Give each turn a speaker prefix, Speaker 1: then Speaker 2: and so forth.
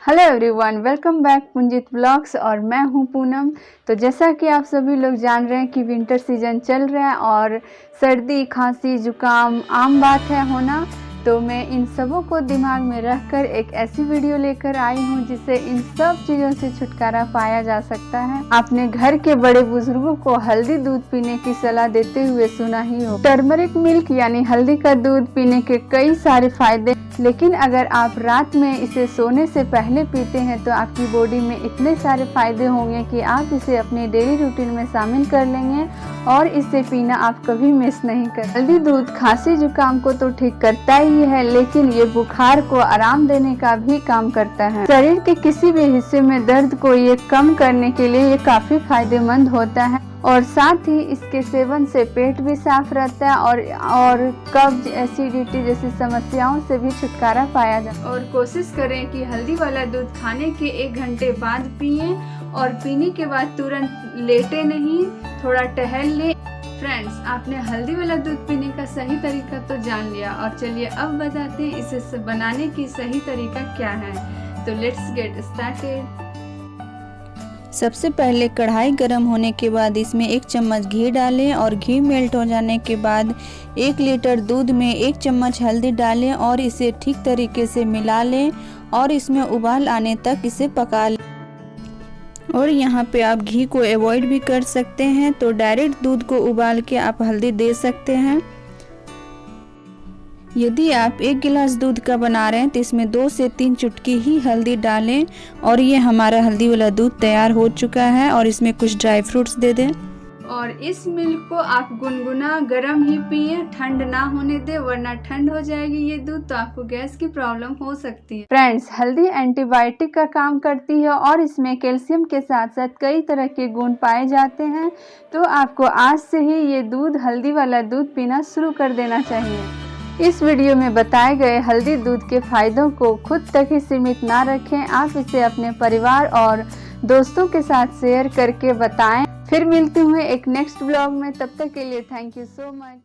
Speaker 1: Hello everyone, welcome back पुंजित blogs. और मैं हूं पूनम। तो जैसा कि आप सभी लोग जान रहे हैं कि विंटर सीजन चल रहा है और सर्दी खांसी जुकाम आम बात है होना। तो मैं इन सबों को दिमाग में रखकर एक ऐसी वीडियो लेकर आई हूं जिससे इन सब चीज़ों से छुटकारा पाया जा सकता है। आपने घर के बड़े बुजुर्गों को हल्दी दूध पीने की सलाह देते हुए सुना ही हो। टर्मरिक मिल्क यानी हल्दी का दूध पीने के कई सारे फायदे, लेकिन अगर आप रात में इसे सोने से पहले पीते हैं तो आपकी बॉडी में इतने सारे फायदे होंगे कि आप इसे अपने डेली रूटीन में शामिल कर लेंगे और इसे पीना आप कभी मिस नहीं कर। हल्दी दूध खांसी जुकाम को तो ठीक करता ही है, लेकिन ये बुखार को आराम देने का भी काम करता है। शरीर के किसी भी हिस्से में दर्द को ये कम करने के लिए ये काफी फायदेमंद होता है और साथ ही इसके सेवन से पेट भी साफ रहता है और कब्ज एसिडिटी जैसी समस्याओं से भी छुटकारा पाया जाए। और कोशिश करें कि हल्दी वाला दूध खाने के 1 घंटे बाद पिएं और पीने के बाद तुरंत लेटे नहीं, थोड़ा टहल लें। फ्रेंड्स, आपने हल्दी वाला दूध पीने का सही तरीका तो जान लिया, और चलिए अब बताते हैं इसे बनाने की सही तरीका क्या है। तो लेट्स गेट स्टार्टेड।
Speaker 2: सबसे पहले कढ़ाई गर्म होने के बाद इसमें 1 चम्मच घी डालें और घी मेल्ट हो जाने के बाद 1 लीटर दूध में 1 चम्मच हल्दी डालें और इसे ठीक तरीके से मिला लें और इसमें उबाल आने तक इसे पका लें। और यहाँ पे आप घी को अवॉइड भी कर सकते हैं, तो डायरेक्ट दूध को उबाल के आप हल्दी दे सकते हैं। यदि आप 1 गिलास दूध का बना रहे हैं तो इसमें 2 से 3 चुटकी ही हल्दी डालें और ये हमारा हल्दी वाला दूध तैयार हो चुका है। और इसमें कुछ ड्राई फ्रूट्स दे दें
Speaker 1: और इस मिल्क को आप गुनगुना गर्म ही पिए, ठंड ना होने दे, वरना ठंड हो जाएगी ये दूध तो आपको गैस की प्रॉब्लम हो सकती है। फ्रेंड्स, हल्दी एंटीबायोटिक का काम करती है और इसमें कैल्शियम के साथ साथ कई तरह के गुण पाए जाते हैं। तो आपको आज से ही ये हल्दी वाला दूध पीना शुरू कर देना चाहिए। इस वीडियो में बताए गए हल्दी दूध के फायदों को खुद तक ही सीमित ना रखें, आप इसे अपने परिवार और दोस्तों के साथ शेयर करके बताएं। फिर मिलती हूँ एक नेक्स्ट ब्लॉग में, तब तक के लिए थैंक यू सो मच।